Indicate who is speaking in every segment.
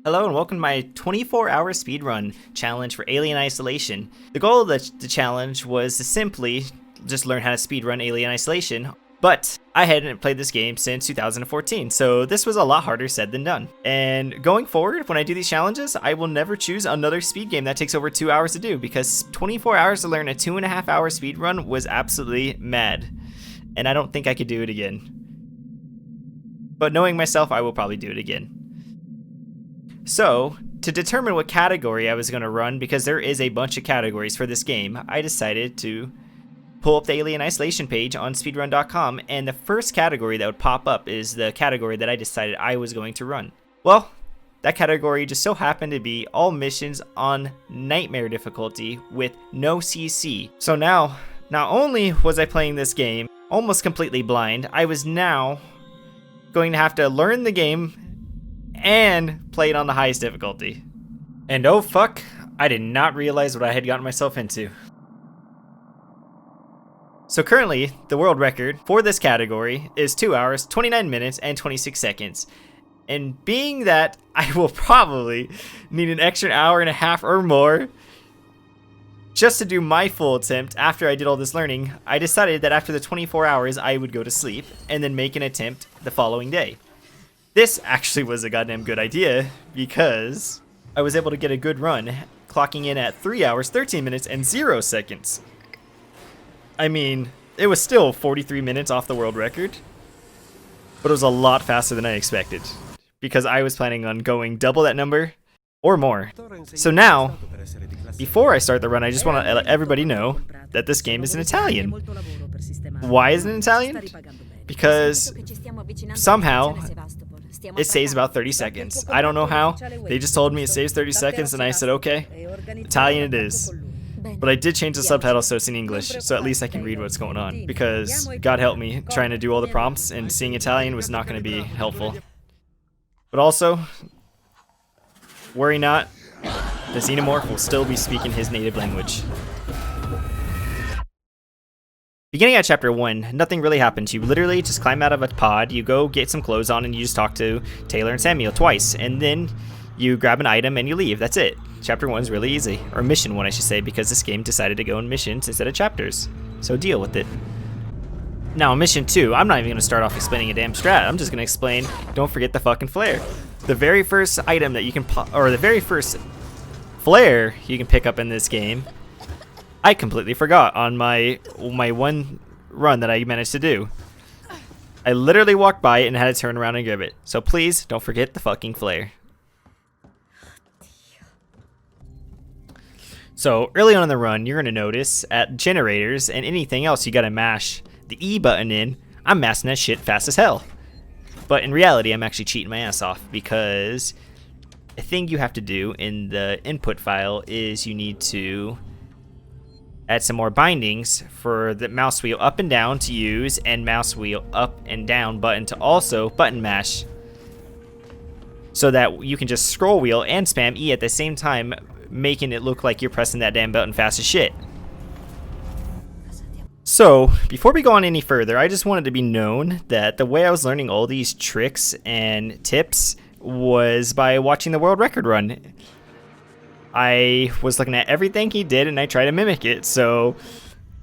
Speaker 1: Hello and welcome to my 24-hour speedrun challenge for Alien Isolation. The goal of the challenge was to simply just learn how to speedrun Alien Isolation, but I hadn't played this game since 2014, so this was a lot harder said than done. And going forward, when I do these challenges, I will never choose another speed game that takes over 2 hours to do, because 24 hours to learn a 2.5 hour speedrun was absolutely mad. And I don't think I could do it again. But knowing myself, I will probably do it again. So, to determine what category I was going to run, because there is a bunch of categories for this game, I decided to pull up the Alien Isolation page on speedrun.com, and the first category that would pop up is the category that I decided I was going to run. Well, that category just so happened to be all missions on Nightmare difficulty with no CC. So now, not only was I playing this game almost completely blind, I was now going to have to learn the game and play it on the highest difficulty. And oh fuck, I did not realize what I had gotten myself into. So currently, the world record for this category is 2 hours, 29 minutes, and 26 seconds. And being that I will probably need an extra hour and a half or more just to do my full attempt after I did all this learning, I decided that after the 24 hours I would go to sleep and then make an attempt the following day. This actually was a goddamn good idea because I was able to get a good run, clocking in at 3 hours, 13 minutes, and 0 seconds. I mean, it was still 43 minutes off the world record, but it was a lot faster than I expected because I was planning on going double that number or more. So now, before I start the run, I just want to let everybody know that this game is in Italian. Why is it in Italian? Because somehow it saves about 30 seconds. I don't know how. They just told me it saves 30 seconds and I said, okay, Italian it is. But I did change the subtitles so it's in English, so at least I can read what's going on. Because, God help me, trying to do all the prompts and seeing Italian was not going to be helpful. But also, worry not, the Xenomorph will still be speaking his native language. Beginning at chapter 1, nothing really happens. You literally just climb out of a pod, you go get some clothes on, and you just talk to Taylor and Samuel twice, and then you grab an item and you leave. That's it. Chapter 1 is really easy. Or mission 1, I should say, because this game decided to go in missions instead of chapters. So deal with it. Now, mission 2, I'm not even going to start off explaining a damn strat. I'm just going to explain, don't forget the fucking flare. The very first item that you can or the very first flare you can pick up in this game, I completely forgot on my one run that I managed to do. I literally walked by it and had to turn around and grab it. So please don't forget the fucking flare. So early on in the run, you're going to notice at generators and anything else you got to mash the E button in. I'm mashing that shit fast as hell. But in reality, I'm actually cheating my ass off because the thing you have to do in the input file is you need to add some more bindings for the mouse wheel up and down to use and mouse wheel up and down button to also button mash, so that you can just scroll wheel and spam E at the same time, making it look like you're pressing that damn button fast as shit. So before we go on any further, I just wanted to be known that the way I was learning all these tricks and tips was by watching the world record run. I was looking at everything he did and I tried to mimic it, so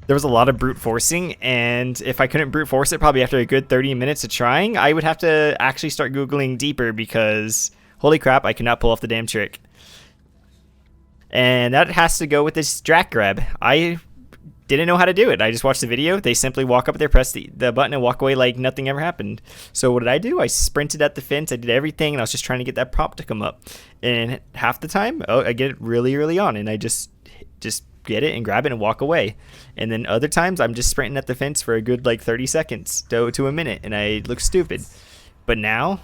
Speaker 1: there was a lot of brute forcing, and if I couldn't brute force it probably after a good 30 minutes of trying, I would have to actually start Googling deeper because holy crap, I could not pull off the damn trick. And that has to go with this Strat grab. I didn't know how to do it. I just watched the video. They simply walk up there, press the button, and walk away like nothing ever happened. So what did I do? I sprinted at the fence. I did everything, and I was just trying to get that prompt to come up. And half the time, I get it really early on, and I just get it and grab it and walk away. And then other times, I'm just sprinting at the fence for a good like 30 seconds to a minute, and I look stupid. But now,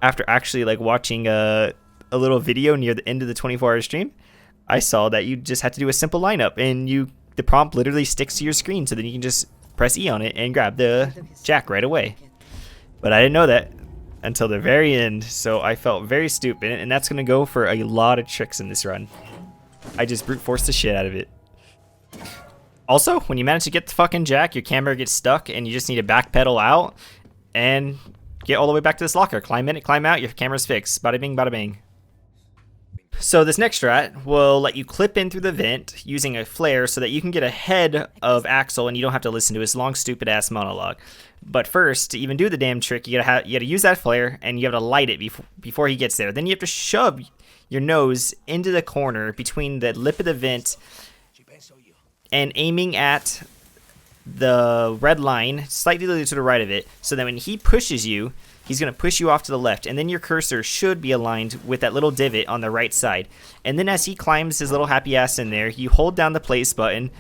Speaker 1: after actually like watching a little video near the end of the 24-hour stream, I saw that you just had to do a simple lineup, and the prompt literally sticks to your screen, so then you can just press E on it and grab the jack right away. But I didn't know that until the very end, so I felt very stupid, and that's going to go for a lot of tricks in this run. I just brute forced the shit out of it. Also, when you manage to get the fucking jack, your camera gets stuck, and you just need to backpedal out and get all the way back to this locker. Climb in it, climb out, your camera's fixed. Bada bing, bada bing. So this next strat will let you clip in through the vent using a flare so that you can get ahead of Axel and you don't have to listen to his long stupid ass monologue. But first, to even do the damn trick, you gotta use that flare and you have to light it before he gets there. Then you have to shove your nose into the corner between the lip of the vent and aiming at the red line slightly to the right of it, so that when he pushes you, he's going to push you off to the left, and then your cursor should be aligned with that little divot on the right side. And then as he climbs his little happy ass in there, you hold down the place button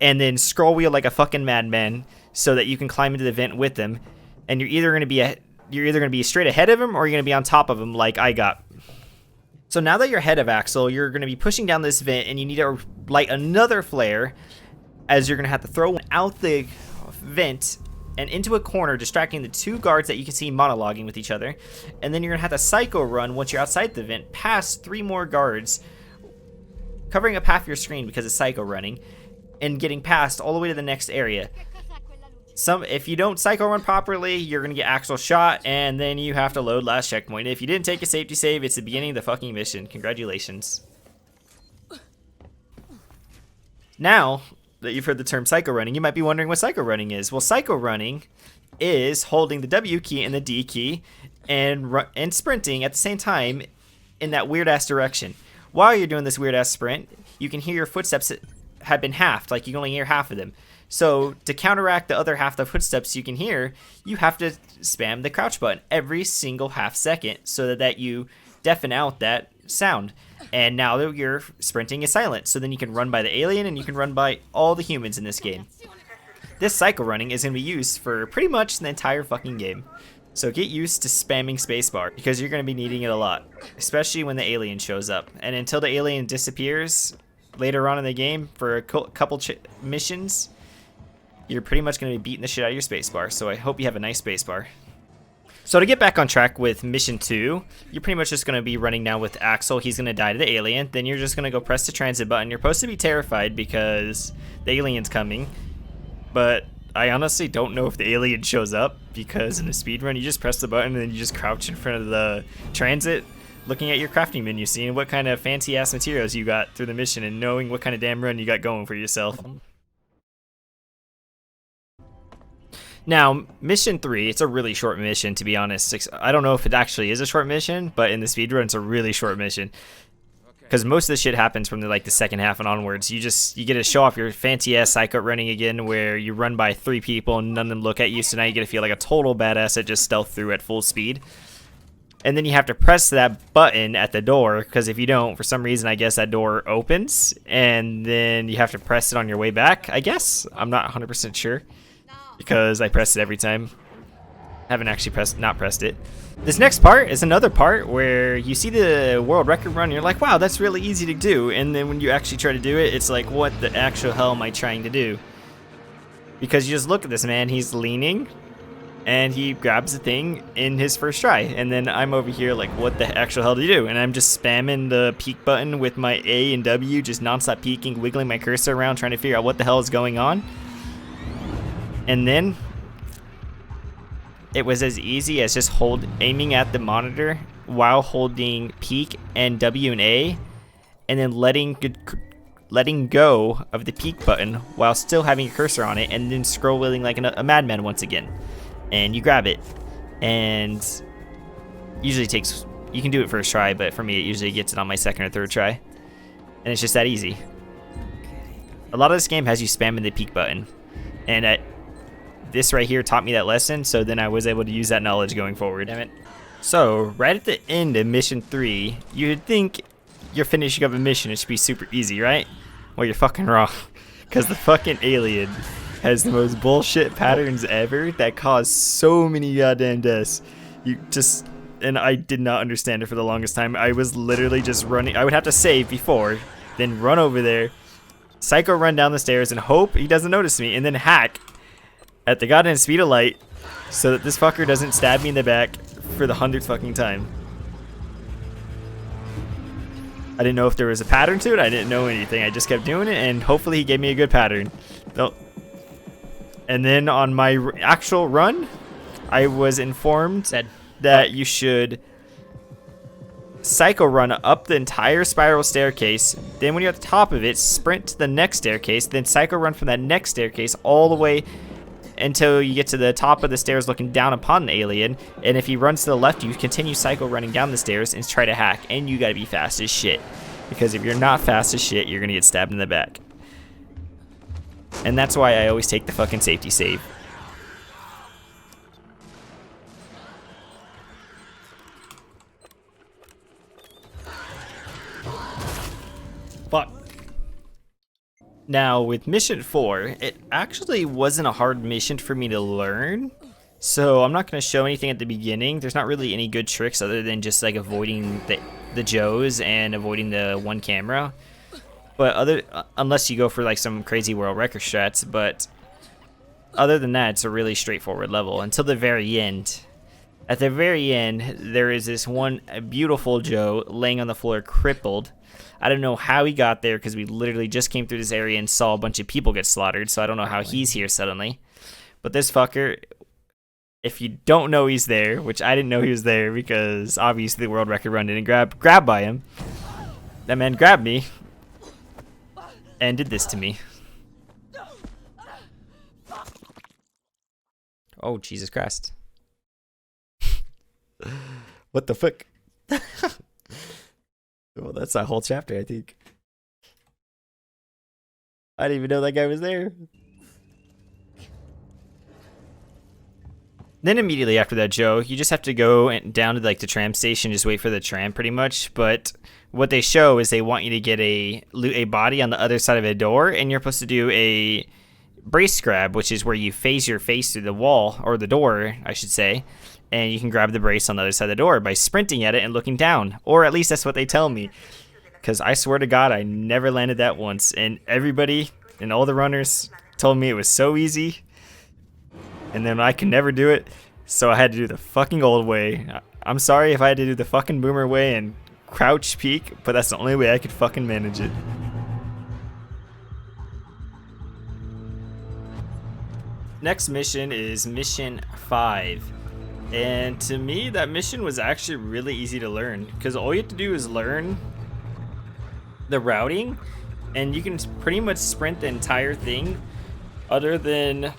Speaker 1: and then scroll wheel like a fucking madman so that you can climb into the vent with him. And you're either going to be straight ahead of him or you're going to be on top of him like I got. So now that you're ahead of Axel, you're going to be pushing down this vent and you need to light another flare, as you're going to have to throw one out the vent and into a corner, distracting the two guards that you can see monologuing with each other. And then you're going to have to psycho run once you're outside the vent, past 3 more guards, covering up half your screen because it's psycho running, and getting past all the way to the next area. If you don't psycho run properly, you're going to get Axel shot, and then you have to load last checkpoint. If you didn't take a safety save, it's the beginning of the fucking mission. Congratulations. Now that you've heard the term psycho running, you might be wondering what psycho running is. Well, psycho running is holding the W key and the D key and sprinting at the same time in that weird ass direction. While you're doing this weird ass sprint, you can hear your footsteps have been halved, like you can only hear half of them. So to counteract the other half of the footsteps you can hear, you have to spam the crouch button every single half second so that you deafen out that sound. And now that your sprinting is silent, so then you can run by the alien and you can run by all the humans in this game. This cycle running is going to be used for pretty much the entire fucking game. So get used to spamming spacebar because you're going to be needing it a lot, especially when the alien shows up. And until the alien disappears later on in the game for a couple missions, you're pretty much going to be beating the shit out of your spacebar. So I hope you have a nice spacebar. So to get back on track with mission 2, you're pretty much just going to be running now with Axel. He's going to die to the alien. Then you're just going to go press the transit button. You're supposed to be terrified because the alien's coming. But I honestly don't know if the alien shows up because in the speedrun, you just press the button and then you just crouch in front of the transit looking at your crafting menu, seeing what kind of fancy-ass materials you got through the mission and knowing what kind of damn run you got going for yourself. Now, mission 3, it's a really short mission, to be honest. I don't know if it actually is a short mission, but in the speedrun, it's a really short mission. Because most of the shit happens from the second half and onwards. You get to show off your fancy-ass psycho running again, where you run by 3 people and none of them look at you, so now you get to feel like a total badass that just stealth through at full speed. And then you have to press that button at the door, because if you don't, for some reason, I guess that door opens, and then you have to press it on your way back, I guess? I'm not 100% sure. Because I pressed it every time. Haven't actually not pressed it. This next part is another part where you see the world record run and you're like, wow, that's really easy to do. And then when you actually try to do it, it's like, what the actual hell am I trying to do? Because you just look at this man, he's leaning and he grabs the thing in his first try. And then I'm over here like, what the actual hell do you do? And I'm just spamming the peek button with my A and W, just nonstop peeking, wiggling my cursor around, trying to figure out what the hell is going on. And then it was as easy as just aiming at the monitor while holding peek and W and A, and then letting go of the peek button while still having a cursor on it, and then scroll wheeling like a madman once again. And you grab it, and usually you can do it first try, but for me it usually gets it on my second or third try, and it's just that easy. A lot of this game has you spamming the peek button, and this right here taught me that lesson, so then I was able to use that knowledge going forward. Damn it. So, right at the end of mission 3, you'd think you're finishing up a mission, it should be super easy, right? Well, you're fucking wrong. Because the fucking alien has the most bullshit patterns ever that cause so many goddamn deaths. And I did not understand it for the longest time. I was literally just running. I would have to save before, then run over there, psycho run down the stairs and hope he doesn't notice me, and then hack at the goddamn speed of light so that this fucker doesn't stab me in the back for the 100th fucking time. I didn't know if there was a pattern to it. I didn't know anything. I just kept doing it, and hopefully he gave me a good pattern. And then on my actual run, I was informed that you should cycle run up the entire spiral staircase. Then when you're at the top of it, sprint to the next staircase, then cycle run from that next staircase all the way until you get to the top of the stairs looking down upon the alien. And if he runs to the left, you continue cycle running down the stairs and try to hack. And you gotta be fast as shit. Because if you're not fast as shit, you're gonna get stabbed in the back. And that's why I always take the fucking safety save. Fuck. Now, with mission 4, it actually wasn't a hard mission for me to learn. So I'm not going to show anything at the beginning. There's not really any good tricks other than just like avoiding the Joes and avoiding the one camera. But unless you go for like some crazy world record strats, but other than that, it's a really straightforward level until the very end. At the very end, there is this one beautiful Joe laying on the floor crippled. I don't know how he got there because we literally just came through this area and saw a bunch of people get slaughtered, so I don't know how he's here suddenly. But this fucker, if you don't know he's there, which I didn't know he was there because obviously the world record run didn't grab by him, that man grabbed me and did this to me. Oh, Jesus Christ. What the fuck? Well, that's a whole chapter, I think. I didn't even know that guy was there. Then immediately after that, Joe, you just have to go down to like the tram station, just wait for the tram pretty much. But what they show is they want you to get loot a body on the other side of a door, and you're supposed to do a brace grab, which is where you phase your face through the wall, or the door, I should say. And you can grab the brace on the other side of the door by sprinting at it and looking down. Or at least that's what they tell me. Because I swear to God, I never landed that once. And everybody and all the runners told me it was so easy. And then I could never do it. So I had to do the fucking old way. I'm sorry if I had to do the fucking boomer way and crouch peek. But that's the only way I could fucking manage it. Next mission is mission 5. And to me, that mission was actually really easy to learn because all you have to do is learn the routing and you can pretty much sprint the entire thing other than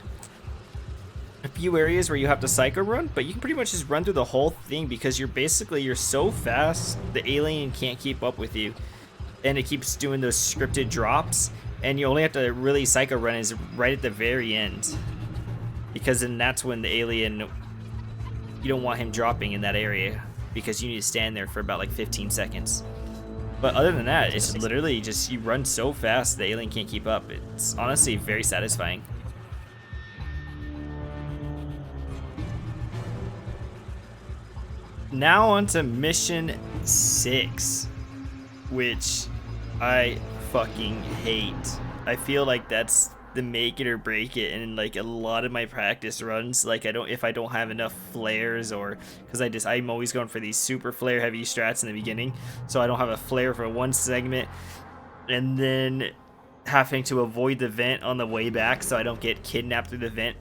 Speaker 1: a few areas where you have to cycle run, but you can pretty much just run through the whole thing because you're so fast, the alien can't keep up with you and it keeps doing those scripted drops and you only have to really cycle run is right at the very end because then that's when the alien, you don't want him dropping in that area because you need to stand there for about like 15 seconds. But other than that, it's literally just you run so fast the alien can't keep up. It's honestly very satisfying. Now on to mission 6, which I fucking hate. I feel like that's the make it or break it, and like a lot of my practice runs, like if I don't have enough flares, or because I'm always going for these super flare heavy strats in the beginning, so I don't have a flare for one segment, and then having to avoid the vent on the way back so I don't get kidnapped through the vent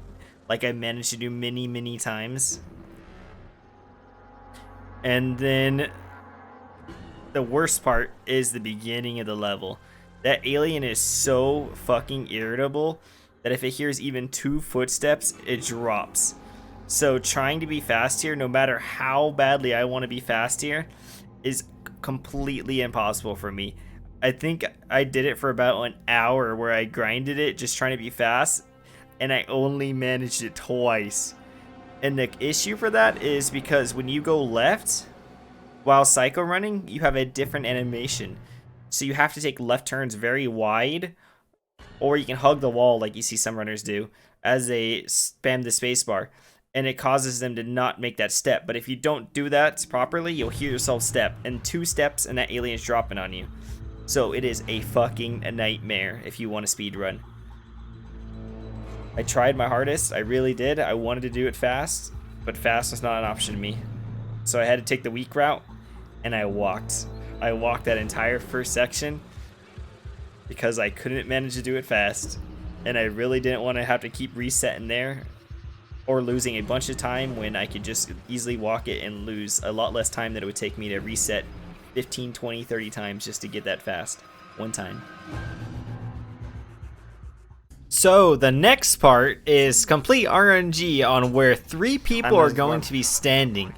Speaker 1: like I managed to do many times. And then the worst part is the beginning of the level. That alien is so fucking irritable that if it hears even 2 footsteps, it drops. So trying to be fast here, no matter how badly I want to be fast here, is completely impossible for me. I think I did it for about an hour where I grinded it just trying to be fast, and I only managed it twice. And the issue for that is because when you go left while cycle running, you have a different animation. So you have to take left turns very wide, or you can hug the wall like you see some runners do as they spam the spacebar, and it causes them to not make that step. But if you don't do that properly, you'll hear yourself step, and 2 steps and that alien's dropping on you. So it is a fucking nightmare if you want to speed run. I tried my hardest, I really did. I wanted to do it fast, but fast was not an option to me. So I had to take the weak route, and I walked. I walked that entire first section because I couldn't manage to do it fast, and I really didn't want to have to keep resetting there or losing a bunch of time when I could just easily walk it and lose a lot less time than it would take me to reset 15, 20, 30 times just to get that fast one time. So the next part is complete RNG on where 3 people are going to be standing.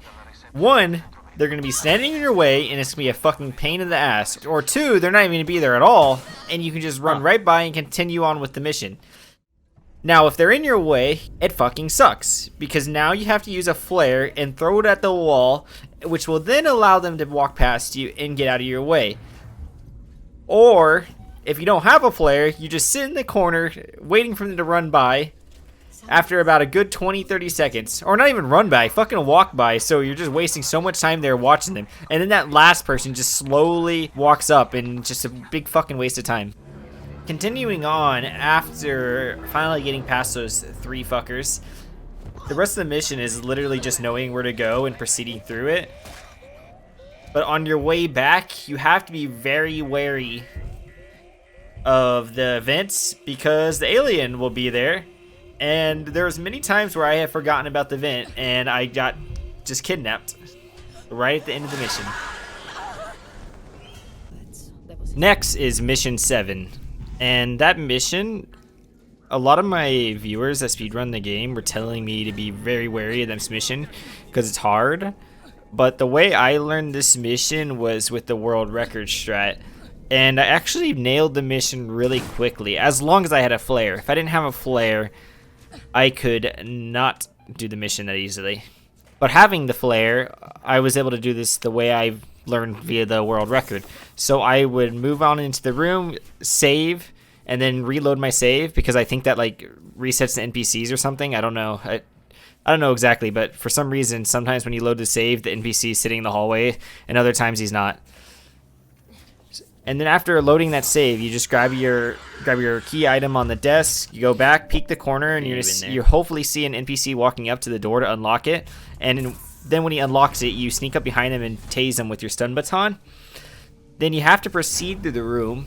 Speaker 1: 1, they're going to be standing in your way and it's going to be a fucking pain in the ass. Or 2, they're not even going to be there at all and you can just run right by and continue on with the mission. Now, if they're in your way, it fucking sucks, because now you have to use a flare and throw it at the wall, which will then allow them to walk past you and get out of your way. Or, if you don't have a flare, you just sit in the corner waiting for them to run by after about a good 20-30 seconds. Or not even run by, fucking walk by, so you're just wasting so much time there watching them. And then that last person just slowly walks up, and just a big fucking waste of time. Continuing on, after finally getting past those 3 fuckers, the rest of the mission is literally just knowing where to go and proceeding through it. But on your way back, you have to be very wary of the vents, because the alien will be there. And there's many times where I have forgotten about the vent and I got just kidnapped right at the end of the mission. Next is mission 7. And that mission, a lot of my viewers that speedrun the game were telling me to be very wary of this mission because it's hard. But the way I learned this mission was with the world record strat. And I actually nailed the mission really quickly, as long as I had a flare. If I didn't have a flare, I could not do the mission that easily. But having the flare, I was able to do this the way I learned via the world record. So I would move on into the room, save, and then reload my save, because I think that like resets the NPCs or something. I don't know. I don't know exactly, but for some reason, sometimes when you load the save, the NPC is sitting in the hallway, and other times he's not. And then after loading that save, you just grab your key item on the desk, you go back, peek the corner, and you hopefully see an NPC walking up to the door to unlock it. And then when he unlocks it, you sneak up behind him and tase him with your stun baton. Then you have to proceed through the room,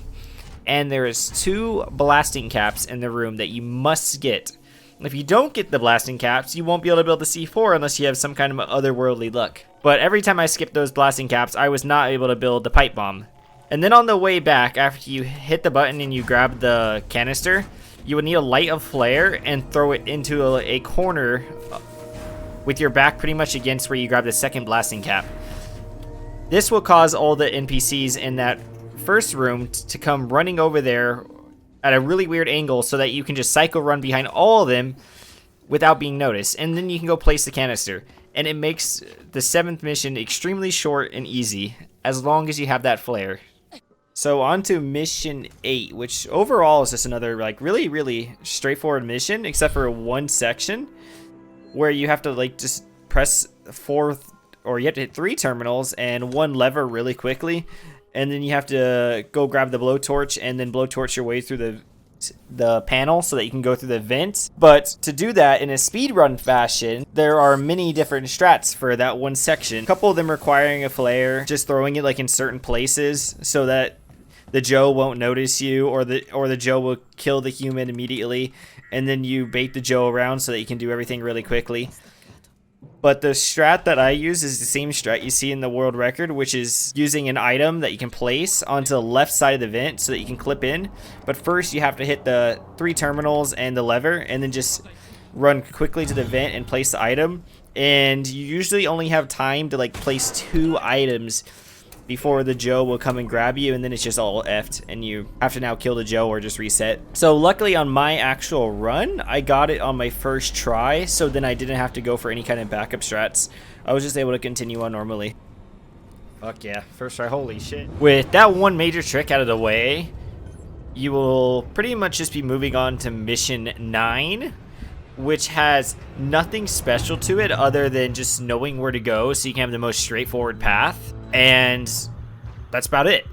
Speaker 1: and there is 2 blasting caps in the room that you must get. If you don't get the blasting caps, you won't be able to build the C4 unless you have some kind of otherworldly luck. But every time I skipped those blasting caps, I was not able to build the pipe bomb. And then on the way back, after you hit the button and you grab the canister, you would need to light a flare and throw it into a corner with your back pretty much against where you grab the second blasting cap. This will cause all the NPCs in that first room to come running over there at a really weird angle, so that you can just cycle run behind all of them without being noticed. And then you can go place the canister. And it makes the 7th mission extremely short and easy, as long as you have that flare. So on to mission 8, which overall is just another like really straightforward mission, except for one section where you have to like just press 4, or you have to hit 3 terminals and 1 lever really quickly, and then you have to go grab the blowtorch and then blowtorch your way through the panel so that you can go through the vent. But to do that in a speedrun fashion, there are many different strats for that one section. A couple of them requiring a flare, just throwing it like in certain places so that the Joe won't notice you, or the Joe will kill the human immediately, and then you bait the Joe around so that you can do everything really quickly. But the strat that I use is the same strat you see in the world record, which is using an item that you can place onto the left side of the vent so that you can clip in. But first you have to hit the 3 terminals and the lever, and then just run quickly to the vent and place the item. And you usually only have time to like place 2 items before the Joe will come and grab you, and then it's just all effed, and you have to now kill the Joe or just reset. So luckily on my actual run, I got it on my first try, so then I didn't have to go for any kind of backup strats. I was just able to continue on normally. Fuck yeah, first try, holy shit. With that one major trick out of the way, you will pretty much just be moving on to mission 9, which has nothing special to it other than just knowing where to go so you can have the most straightforward path. And that's about it.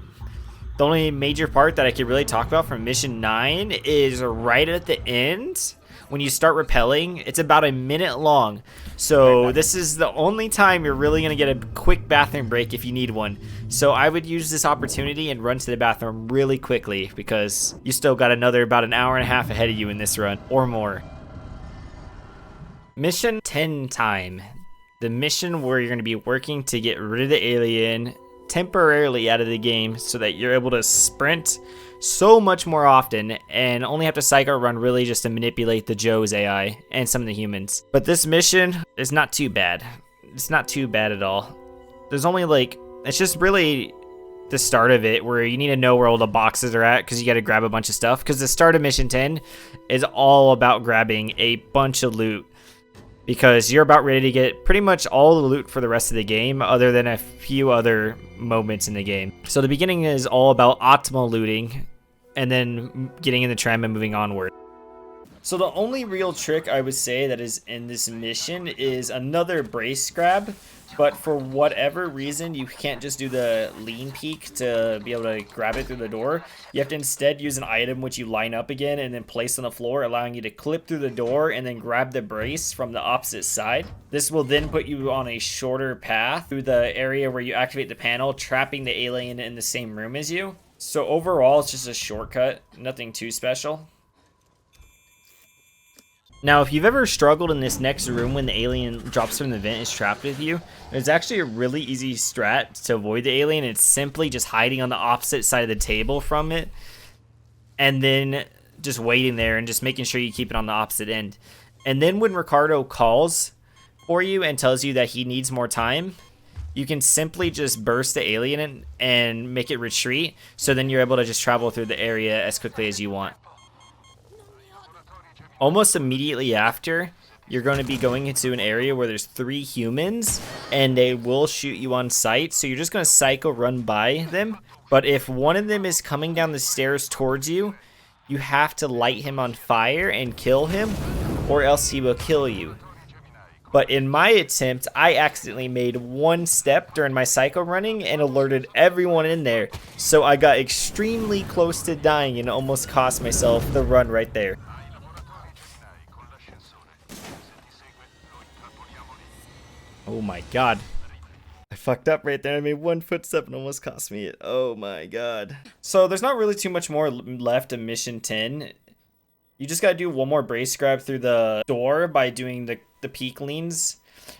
Speaker 1: The only major part that I could really talk about from mission 9 is right at the end when you start rappelling. It's about a minute long, so this is the only time you're really gonna get a quick bathroom break if you need one. So I would use this opportunity and run to the bathroom really quickly, because you still got another about an hour and a half ahead of you in this run or more. Mission 10 time. The mission where you're going to be working to get rid of the alien temporarily out of the game so that you're able to sprint so much more often and only have to psycho run really just to manipulate the Joe's AI and some of the humans. But this mission is not too bad. It's not too bad at all. There's only like, it's just really the start of it where you need to know where all the boxes are at because you got to grab a bunch of stuff, because the start of mission 10 is all about grabbing a bunch of loot because you're about ready to get pretty much all the loot for the rest of the game other than a few other moments in the game. So the beginning is all about optimal looting and then getting in the tram and moving onward. So the only real trick I would say that is in this mission is another brace grab, but for whatever reason you can't just do the lean peek to be able to grab it through the door. You have to instead use an item which you line up again and then place on the floor, allowing you to clip through the door and then grab the brace from the opposite side. This will then put you on a shorter path through the area where you activate the panel, trapping the alien in the same room as you. So overall it's just a shortcut, nothing too special. Now, if you've ever struggled in this next room when the alien drops from the vent and is trapped with you, there's actually a really easy strat to avoid the alien. It's simply just hiding on the opposite side of the table from it, and then just waiting there and just making sure you keep it on the opposite end. And then when Ricardo calls for you and tells you that he needs more time, you can simply just burst the alien and make it retreat, so then you're able to just travel through the area as quickly as you want. Almost immediately after, you're going to be going into an area where there's 3 humans and they will shoot you on sight. So you're just going to psycho run by them. But if one of them is coming down the stairs towards you, you have to light him on fire and kill him, or else he will kill you. But in my attempt, I accidentally made one step during my psycho running and alerted everyone in there. So I got extremely close to dying and almost cost myself the run right there. Oh my god. I fucked up right there. I made one footstep and almost cost me it. Oh my god. So there's not really too much more left of mission 10. You just gotta do one more brace grab through the door by doing the peak leans,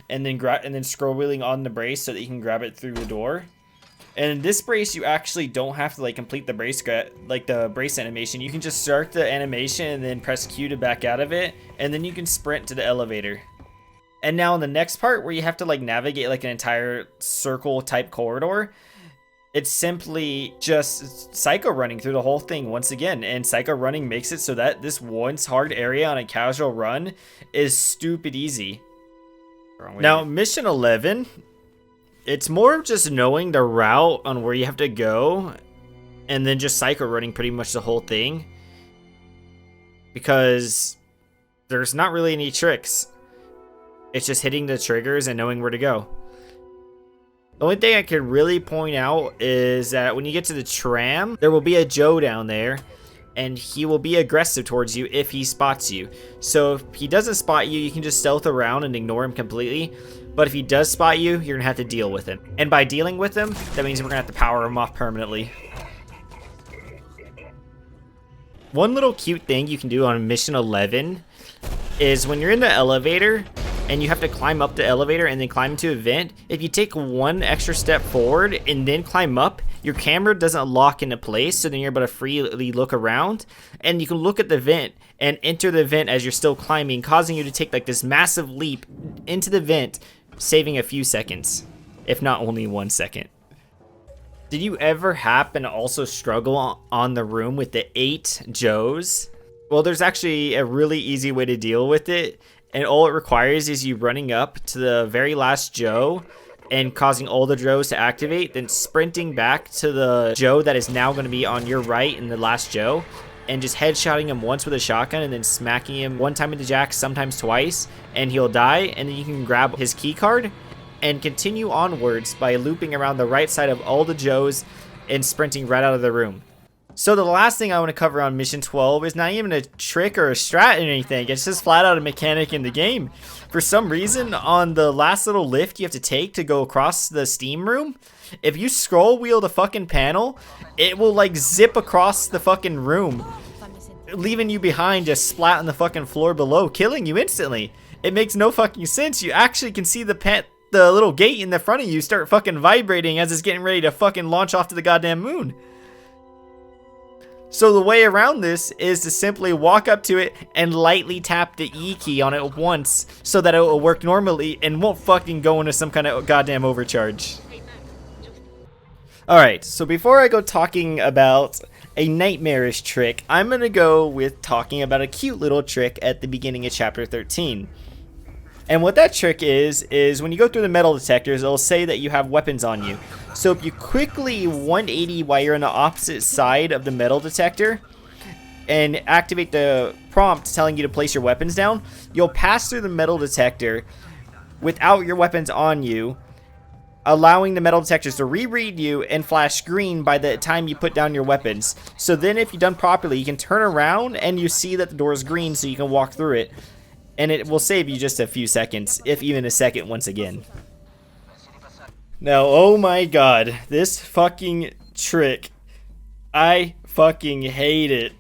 Speaker 1: and then scroll wheeling on the brace so that you can grab it through the door. And in this brace, you actually don't have to like complete the brace the brace animation. You can just start the animation and then press Q to back out of it, and then you can sprint to the elevator. And now in the next part where you have to like navigate like an entire circle type corridor, it's simply just psycho running through the whole thing once again. And psycho running makes it so that this once hard area on a casual run is stupid easy. Now mission 11, it's more of just knowing the route on where you have to go and then just psycho running pretty much the whole thing, because there's not really any tricks. It's just hitting the triggers and knowing where to go. The only thing I can really point out is that when you get to the tram, there will be a Joe down there, and he will be aggressive towards you if he spots you. So if he doesn't spot you, you can just stealth around and ignore him completely. But if he does spot you, you're gonna have to deal with him. And by dealing with him, that means we're gonna have to power him off permanently. One little cute thing you can do on mission 11 is when you're in the elevator and you have to climb up the elevator and then climb into a vent, if you take one extra step forward and then climb up, your camera doesn't lock into place, so then you're able to freely look around, and you can look at the vent and enter the vent as you're still climbing, causing you to take like this massive leap into the vent, saving a few seconds, if not only 1 second. Did you ever happen to also struggle on the room with the 8 Joes? Well, there's actually a really easy way to deal with it. And all it requires is you running up to the very last Joe and causing all the Joes to activate, then sprinting back to the Joe that is now going to be on your right in the last Joe, and just headshotting him once with a shotgun and then smacking him one time with the jack, sometimes twice, and he'll die. And then you can grab his key card and continue onwards by looping around the right side of all the Joes and sprinting right out of the room. So the last thing I want to cover on mission 12 is not even a trick or a strat or anything. It's just flat out a mechanic in the game. For some reason, on the last little lift you have to take to go across the steam room, if you scroll wheel the fucking panel, it will like zip across the fucking room, leaving you behind just splat on the fucking floor below, killing you instantly. It makes no fucking sense. You actually can see the the little gate in the front of you start fucking vibrating as it's getting ready to fucking launch off to the goddamn moon. So the way around this is to simply walk up to it and lightly tap the E key on it once so that it will work normally and won't fucking go into some kind of goddamn overcharge. Alright, so before I go talking about a nightmarish trick, I'm gonna go with talking about a cute little trick at the beginning of chapter 13. And what that trick is when you go through the metal detectors, it'll say that you have weapons on you. So if you quickly 180 while you're on the opposite side of the metal detector and activate the prompt telling you to place your weapons down, you'll pass through the metal detector without your weapons on you, allowing the metal detectors to reread you and flash green by the time you put down your weapons. So then if you've done properly, you can turn around and you see that the door is green so you can walk through it. And it will save you just a few seconds, if even a second once again. Now, oh my god, this fucking trick, I fucking hate it.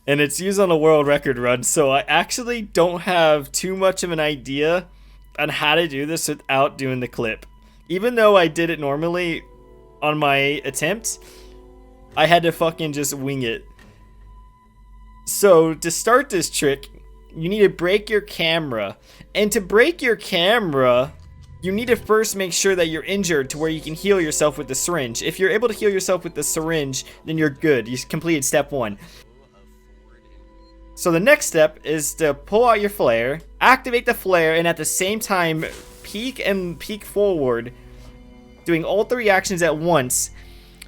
Speaker 1: And it's used on a world record run, so I actually don't have too much of an idea on how to do this without doing the clip. Even though I did it normally on my attempt, I had to fucking just wing it. So to start this trick, you need to break your camera. And to break your camera, you need to first make sure that you're injured to where you can heal yourself with the syringe. If you're able to heal yourself with the syringe, then you're good. You completed step 1. So the next step is to pull out your flare, activate the flare, and at the same time, peek and peek forward, doing all 3 actions at once,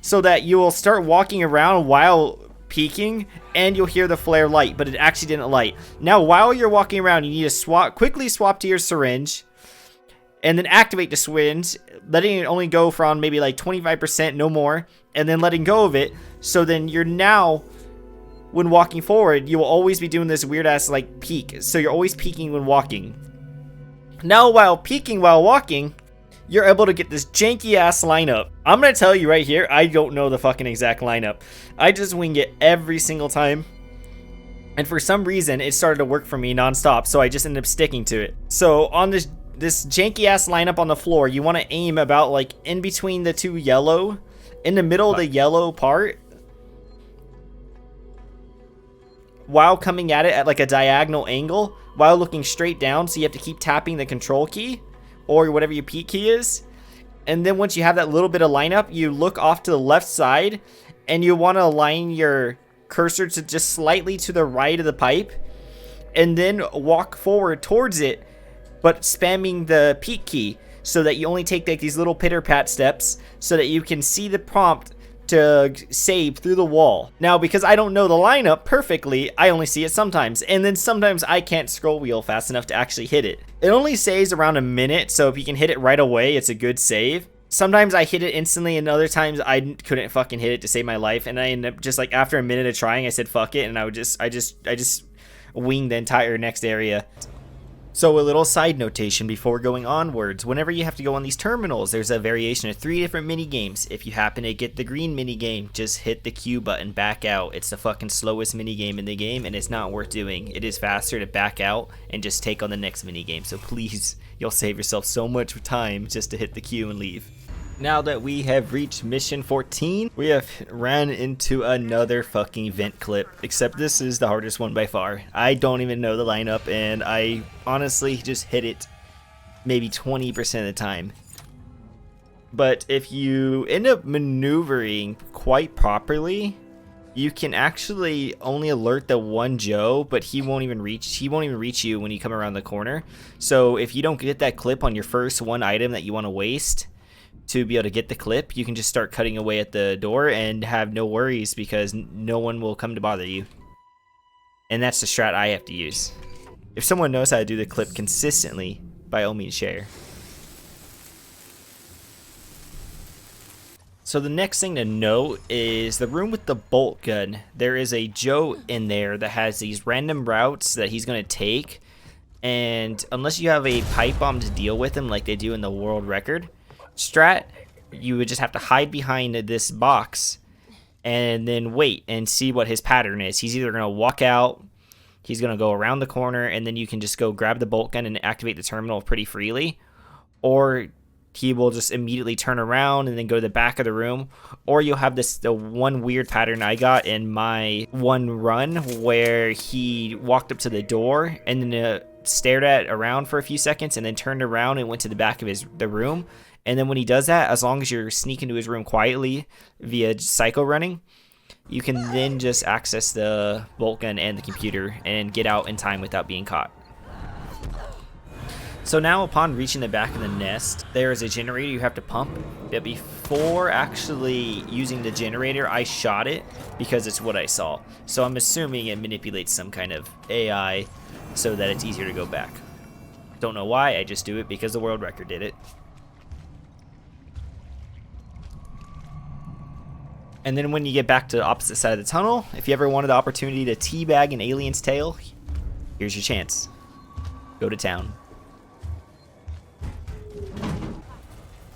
Speaker 1: so that you will start walking around while peeking, and you'll hear the flare light, but it actually didn't light. Now, while you're walking around, you need to quickly swap to your syringe, and then activate the syringe, letting it only go from maybe like 25%, no more, and then letting go of it. So then you're now, when walking forward, you will always be doing this weird ass like peek. So you're always peeking when walking. Now, while peeking while walking, you're able to get this janky ass lineup. I'm gonna tell you right here, I don't know the fucking exact lineup. I just wing it every single time. And for some reason, it started to work for me nonstop, so I just ended up sticking to it. So on this janky ass lineup on the floor, you want to aim about like in between the 2 yellow, in the middle of the yellow part, while coming at it at like a diagonal angle, while looking straight down, so you have to keep tapping the control key or whatever your peek key is. And then once you have that little bit of lineup, you look off to the left side and you want to align your cursor to just slightly to the right of the pipe, and then walk forward towards it, but spamming the peek key so that you only take like these little pitter-pat steps so that you can see the prompt to save through the wall. Now, because I don't know the lineup perfectly, I only see it sometimes, and then sometimes I can't scroll wheel fast enough to actually hit it. It only saves around a minute, so if you can hit it right away, it's a good save. Sometimes I hit it instantly, and other times I couldn't fucking hit it to save my life, and I ended up just like after a minute of trying, I said fuck it, and I just winged the entire next area. So a little side notation before going onwards: whenever you have to go on these terminals, there's a variation of 3 different mini games. If you happen to get the green mini game, just hit the Q button, back out. It's the fucking slowest mini game in the game, and it's not worth doing. It is faster to back out and just take on the next mini game. So please, you'll save yourself so much time just to hit the Q and leave. Now that we have reached mission 14, we have ran into another fucking vent clip, except this is the hardest one by far. I don't even know the lineup, and I honestly just hit it maybe 20% of the time. But if you end up maneuvering quite properly, you can actually only alert the one Joe, but he won't even reach you when you come around the corner. So if you don't get that clip on your first one item that you want to waste to be able to get the clip, you can just start cutting away at the door and have no worries because no one will come to bother you. And that's the strat I have to use. If someone knows how to do the clip consistently, by all means share. So the next thing to note is the room with the bolt gun. There is a Joe in there that has these random routes that he's going to take, and unless you have a pipe bomb to deal with him like they do in the world record strat, you would just have to hide behind this box and then wait and see what his pattern is. He's either going to walk out, he's going to go around the corner, and then you can just go grab the bolt gun and activate the terminal pretty freely, or he will just immediately turn around and then go to the back of the room, or you'll have the one weird pattern I got in my one run where he walked up to the door and then stared at around for a few seconds and then turned around and went to the back of the room. And then when he does that, as long as you're sneaking to his room quietly via psycho running, you can then just access the bolt gun and the computer and get out in time without being caught. So now upon reaching the back of the nest, there is a generator you have to pump, but before actually using the generator, I shot it because it's what I saw. So I'm assuming it manipulates some kind of AI so that it's easier to go back. Don't know why, I just do it because the world record did it. And then when you get back to the opposite side of the tunnel, if you ever wanted the opportunity to teabag an alien's tail, here's your chance. Go to town.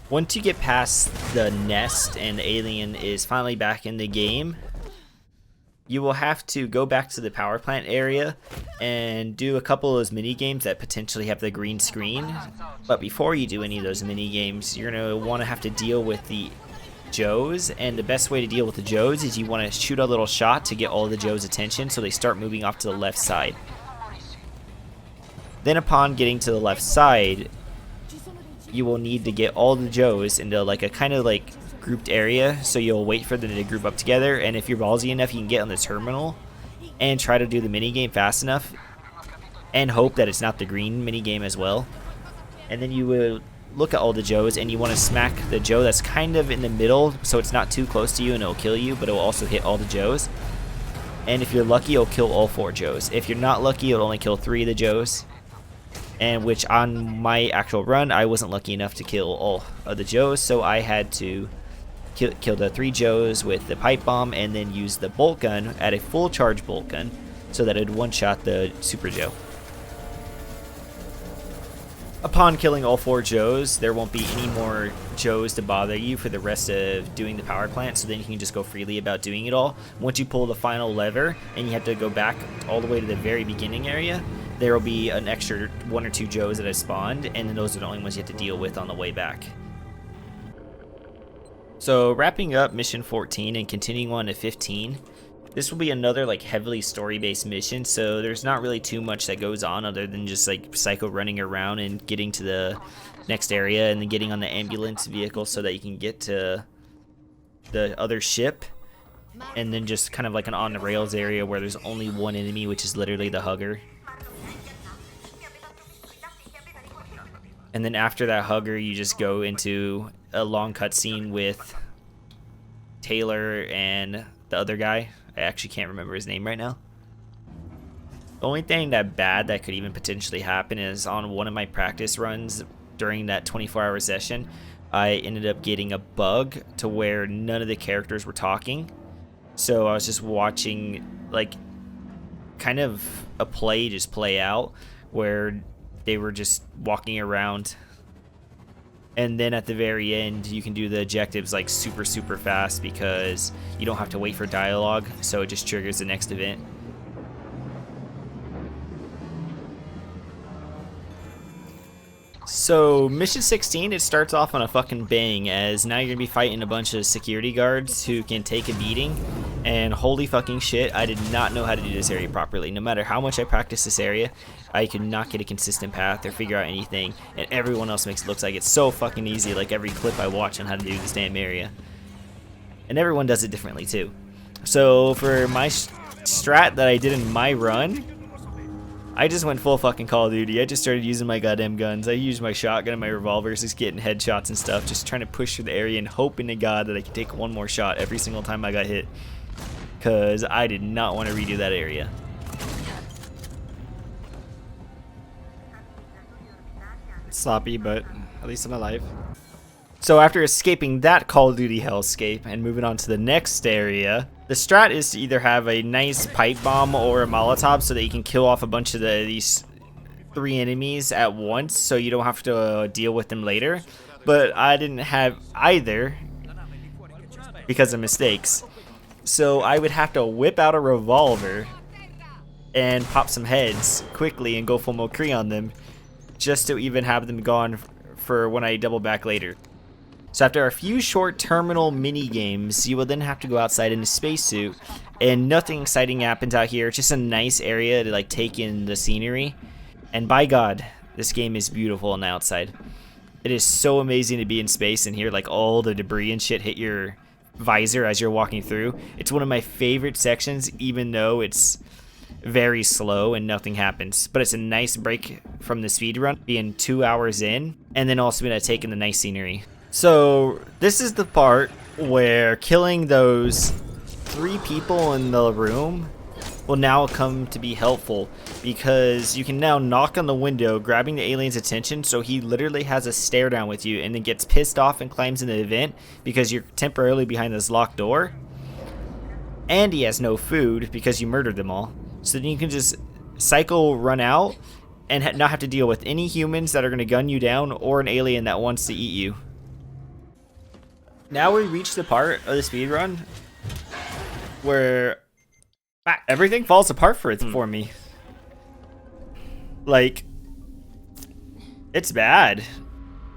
Speaker 1: Once you get past the nest and the alien is finally back in the game, you will have to go back to the power plant area and do a couple of those mini games that potentially have the green screen. But before you do any of those mini games, you're going to want to have to deal with the Joes, and the best way to deal with the Joes is you want to shoot a little shot to get all the Joes' attention so they start moving off to the left side. Then upon getting to the left side, you will need to get all the Joes into like a kind of like grouped area, so you'll wait for them to group up together, and if you're ballsy enough, you can get on the terminal and try to do the mini game fast enough and hope that it's not the green mini game as well. And then you will look at all the Joes and you want to smack the Joe that's kind of in the middle so it's not too close to you and it'll kill you, but it will also hit all the Joes. And if you're lucky, it'll kill all 4 Joes. If you're not lucky, it'll only kill 3 of the Joes. And which on my actual run, I wasn't lucky enough to kill all of the Joes, so I had to kill the 3 Joes with the pipe bomb and then use the bolt gun at a full charge bolt gun so that it would one-shot the Super Joe. Upon killing all 4 Joes, there won't be any more Joes to bother you for the rest of doing the power plant, so then you can just go freely about doing it all. Once you pull the final lever and you have to go back all the way to the very beginning area, there will be an extra 1 or 2 Joes that have spawned, and then those are the only ones you have to deal with on the way back. So wrapping up mission 14 and continuing on to 15, this will be another like heavily story-based mission, so there's not really too much that goes on other than just like psycho running around and getting to the next area and then getting on the ambulance vehicle so that you can get to the other ship, and then just kind of like an on the rails area where there's only one enemy, which is literally the hugger. And then after that hugger, you just go into a long cutscene with Taylor and the other guy. I actually can't remember his name right now. The only thing bad that could even potentially happen is on one of my practice runs during that 24-hour session, I ended up getting a bug to where none of the characters were talking. So I was just watching like kind of a play just play out where they were just walking around, and then at the very end you can do the objectives like super fast because you don't have to wait for dialogue, so it just triggers the next event. So mission 16, it starts off on a fucking bang, as now you're gonna be fighting a bunch of security guards who can take a beating, and holy fucking shit, I did not know how to do this area properly. No matter how much I practice this area, I could not get a consistent path or figure out anything, and everyone else makes it look like it's so fucking easy, like every clip I watch on how to do this damn area. And everyone does it differently too. So for my strat that I did in my run, I just went full fucking Call of Duty. I just started using my goddamn guns. I used my shotgun and my revolvers, just getting headshots and stuff, just trying to push through the area and hoping to God that I could take one more shot every single time I got hit, because I did not want to redo that area. It's sloppy, but at least I'm alive. So after escaping that Call of Duty hellscape and moving on to the next area, the strat is to either have a nice pipe bomb or a Molotov so that you can kill off a bunch of these 3 enemies at once so you don't have to deal with them later. But I didn't have either because of mistakes. So I would have to whip out a revolver and pop some heads quickly and go full McCree on them just to even have them gone for when I double back later. So after a few short terminal mini games, you will then have to go outside in a spacesuit, and nothing exciting happens out here. It's just a nice area to like take in the scenery, and by God, this game is beautiful on the outside. It is so amazing to be in space and hear like all the debris and shit hit your visor as you're walking through. It's one of my favorite sections, even though it's very slow and nothing happens. But it's a nice break from the speedrun, being 2 hours in, and then also being able to take in the nice scenery. So this is the part where killing those 3 people in the room will now come to be helpful, because you can now knock on the window, grabbing the alien's attention, so he literally has a stare down with you and then gets pissed off and climbs in the vent because you're temporarily behind this locked door. And he has no food because you murdered them all. So then you can just cycle run out and not have to deal with any humans that are going to gun you down or an alien that wants to eat you. Now we reach the part of the speedrun where everything falls apart for me. Like, it's bad.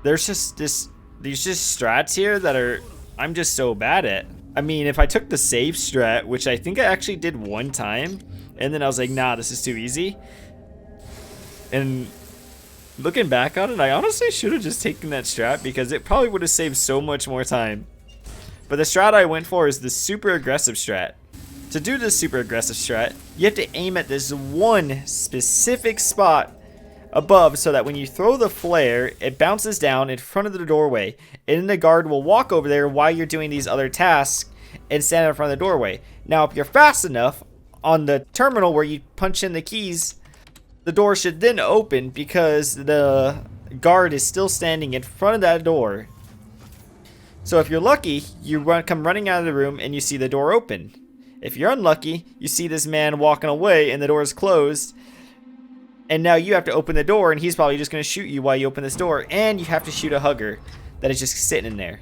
Speaker 1: There's just these strats here that I'm just so bad at. I mean, if I took the save strat, which I think I actually did one time, and then I was like, nah, this is too easy. And looking back on it, I honestly should have just taken that strat, because it probably would have saved so much more time. But the strat I went for is the super aggressive strat. To do this super aggressive strat, you have to aim at this one specific spot above, so that when you throw the flare, it bounces down in front of the doorway, and then the guard will walk over there while you're doing these other tasks and stand in front of the doorway. Now, if you're fast enough on the terminal where you punch in the keys, the door should then open because the guard is still standing in front of that door. So if you're lucky, you come running out of the room and you see the door open. If you're unlucky, you see this man walking away and the door is closed, and now you have to open the door, and he's probably just going to shoot you while you open this door, and you have to shoot a hugger that is just sitting in there.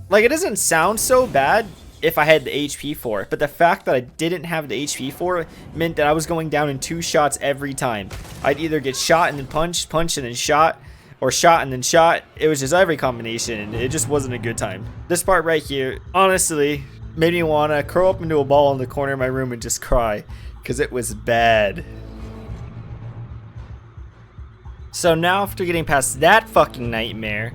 Speaker 1: Like, it doesn't sound so bad if I had the HP for it, but the fact that I didn't have the HP for it meant that I was going down in 2 shots every time. I'd either get shot and then punch and then shot, or shot and then shot. It was just every combination, and it just wasn't a good time. This part right here, honestly, made me want to curl up into a ball in the corner of my room and just cry, because it was bad. So now, after getting past that fucking nightmare,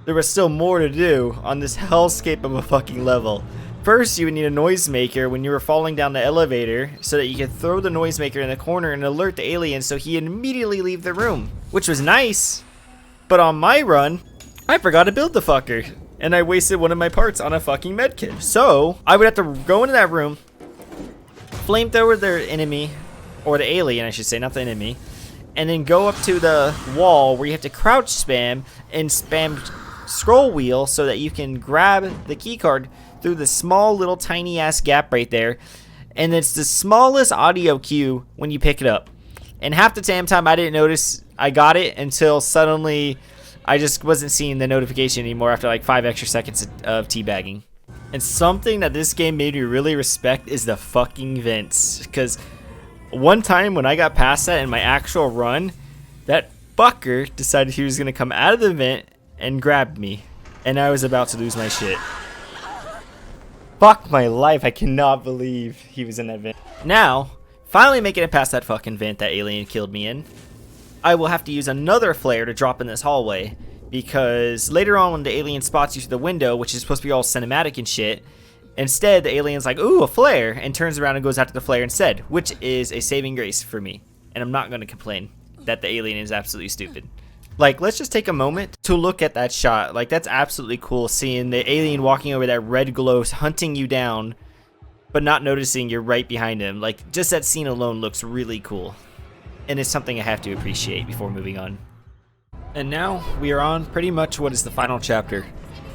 Speaker 1: there was still more to do on this hellscape of a fucking level. First, you would need a noisemaker when you were falling down the elevator, so that you could throw the noisemaker in the corner and alert the alien so he immediately leave the room, which was nice. But on my run, I forgot to build the fucker, and I wasted one of my parts on a fucking medkit. So I would have to go into that room, flamethrower their enemy, or the alien I should say, not the enemy, and then go up to the wall where you have to crouch spam and spam scroll wheel so that you can grab the key card through the small little tiny ass gap right there, and it's the smallest audio cue when you pick it up. And half the damn time I didn't notice I got it until suddenly I just wasn't seeing the notification anymore after like 5 extra seconds of teabagging. And something that this game made me really respect is the fucking vents, because one time when I got past that in my actual run, that fucker decided he was going to come out of the vent and grab me, and I was about to lose my shit. Fuck my life, I cannot believe he was in that vent. Now, finally making it past that fucking vent that alien killed me in, I will have to use another flare to drop in this hallway, because later on when the alien spots you through the window, which is supposed to be all cinematic and shit, instead the alien's like, ooh, a flare, and turns around and goes after the flare instead, which is a saving grace for me, and I'm not going to complain that the alien is absolutely stupid. Like, let's just take a moment to look at that shot. Like, that's absolutely cool, seeing the alien walking over that red glow, hunting you down, but not noticing you're right behind him. Like, just that scene alone looks really cool, and it's something I have to appreciate before moving on. And now we are on pretty much what is the final chapter,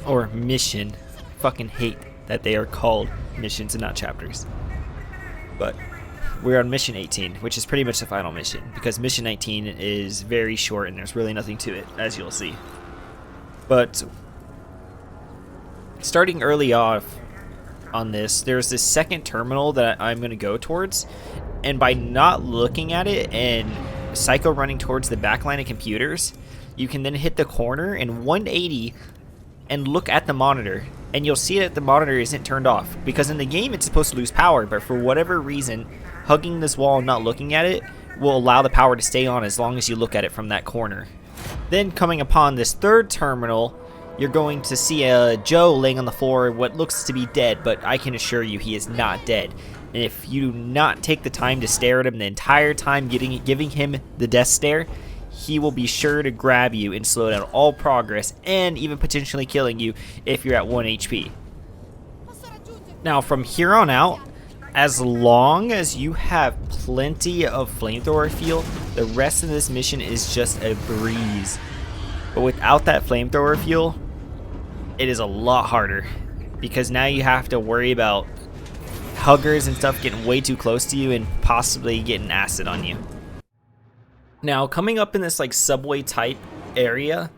Speaker 1: or mission. I fucking hate that they are called missions and not chapters. But we're on mission 18, which is pretty much the final mission, because mission 19 is very short and there's really nothing to it, as you'll see. But starting early off on this, there's this second terminal that I'm going to go towards, and by not looking at it and psycho running towards the back line of computers, you can then hit the corner in 180 and look at the monitor, and you'll see that the monitor isn't turned off, because in the game it's supposed to lose power, but for whatever reason, hugging this wall and not looking at it will allow the power to stay on as long as you look at it from that corner. Then coming upon this third terminal, you're going to see a Joe laying on the floor, what looks to be dead, but I can assure you he is not dead. And if you do not take the time to stare at him the entire time, giving him the death stare, he will be sure to grab you and slow down all progress, and even potentially killing you if you're at 1 HP. Now from here on out, as long as you have plenty of flamethrower fuel, the rest of this mission is just a breeze. But without that flamethrower fuel, it is a lot harder, because now you have to worry about huggers and stuff getting way too close to you and possibly getting acid on you. Now, coming up in this like subway type area,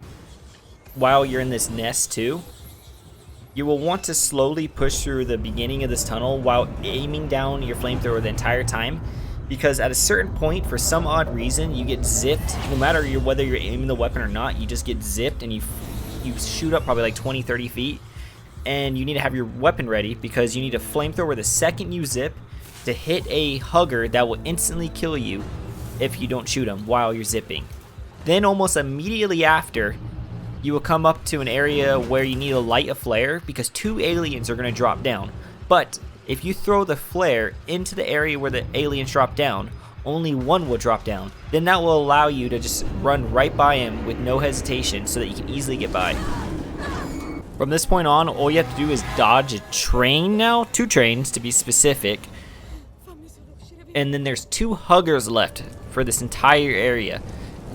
Speaker 1: while you're in this nest too, you will want to slowly push through the beginning of this tunnel while aiming down your flamethrower the entire time, because at a certain point, for some odd reason, you get zipped. No matter whether you're aiming the weapon or not, you just get zipped and you shoot up probably like 20-30 feet, and you need to have your weapon ready, because you need a flamethrower the second you zip to hit a hugger that will instantly kill you if you don't shoot him while you're zipping. Then almost immediately after, you will come up to an area where you need to light a flare, because 2 aliens are going to drop down. But if you throw the flare into the area where the aliens drop down, only 1 will drop down. Then that will allow you to just run right by him with no hesitation, so that you can easily get by. From this point on, all you have to do is dodge a train now, 2 trains to be specific. And then there's 2 huggers left for this entire area.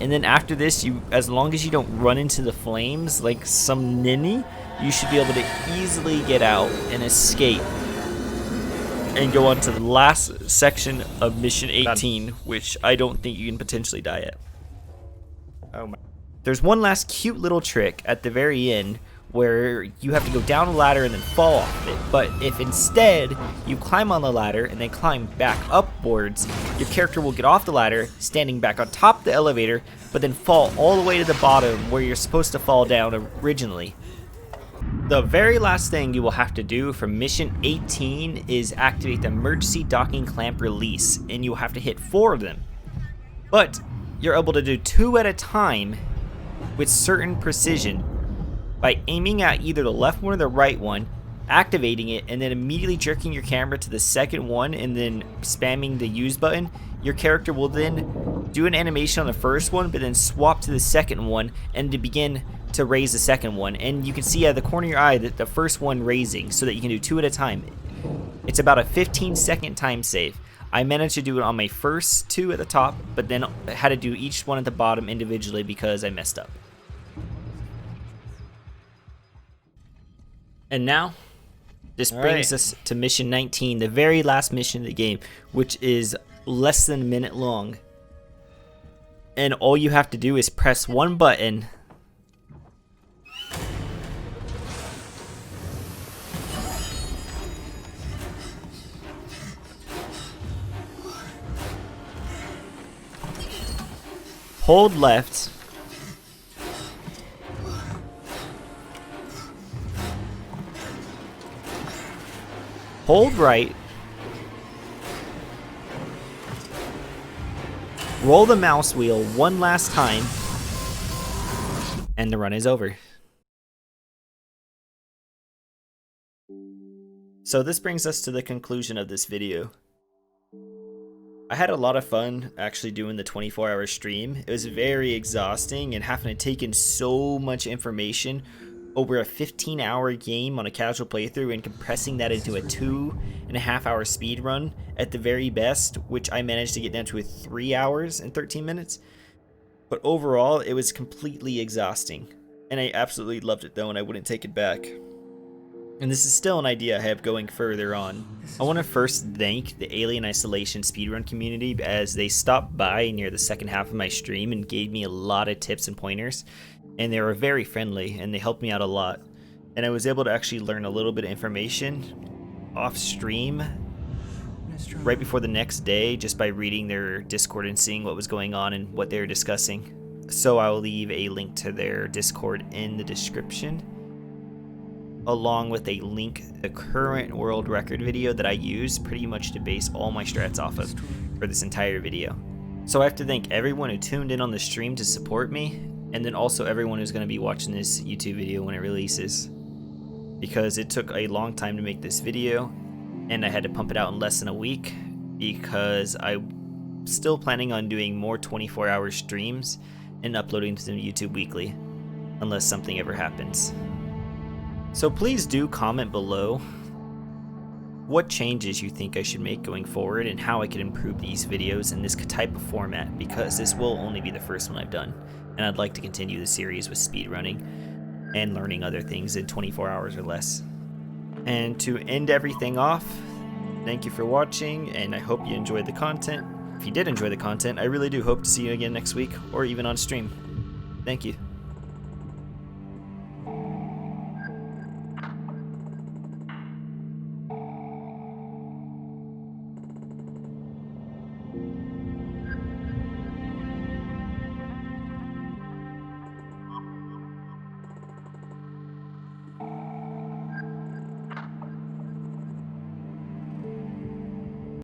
Speaker 1: And then after this, as long as you don't run into the flames like some ninny, you should be able to easily get out and escape and go on to the last section of mission 18, which I don't think you can potentially die at. Oh my. There's one last cute little trick at the very end where you have to go down a ladder and then fall off of it. But if instead you climb on the ladder and then climb back upwards, your character will get off the ladder, standing back on top of the elevator, but then fall all the way to the bottom where you're supposed to fall down originally. The very last thing you will have to do for mission 18 is activate the emergency docking clamp release, and you will have to hit 4 of them. But you're able to do 2 at a time with certain precision by aiming at either the left one or the right one, activating it, and then immediately jerking your camera to the second one and then spamming the use button. Your character will then do an animation on the first one, but then swap to the second one and to begin to raise the second one. And you can see at the corner of your eye that the first one raising, so that you can do 2 at a time. It's about a 15-second time save. I managed to do it on my first 2 at the top, but then I had to do each one at the bottom individually because I messed up. And now, this brings us to mission 19, the very last mission of the game, which is less than a minute long. And all you have to do is press 1 button. Hold left. Hold right. Roll the mouse wheel 1 last time. And the run is over. So this brings us to the conclusion of this video. I had a lot of fun actually doing the 24-hour stream. It was very exhausting, and having to take in so much information over a 15-hour game on a casual playthrough and compressing that into a 2.5-hour speed run at the very best, which I managed to get down to 3 hours and 13 minutes. But overall, it was completely exhausting. And I absolutely loved it though, and I wouldn't take it back. And this is still an idea I have going further on. I want to first thank the Alien Isolation speedrun community, as they stopped by near the second half of my stream and gave me a lot of tips and pointers. And they were very friendly, and they helped me out a lot. And I was able to actually learn a little bit of information off stream right before the next day, just by reading their Discord and seeing what was going on and what they were discussing. So I'll leave a link to their Discord in the description, along with a link to the current world record video that I use pretty much to base all my strats off of for this entire video. So I have to thank everyone who tuned in on the stream to support me, and then also everyone who's going to be watching this YouTube video when it releases, because it took a long time to make this video and I had to pump it out in less than a week because I'm still planning on doing more 24-hour streams and uploading to YouTube weekly unless something ever happens. So please do comment below what changes you think I should make going forward and how I could improve these videos in this type of format, because this will only be the first one I've done, and I'd like to continue the series with speedrunning and learning other things in 24 hours or less. And to end everything off, thank you for watching, and I hope you enjoyed the content. If you did enjoy the content, I really do hope to see you again next week or even on stream. Thank you.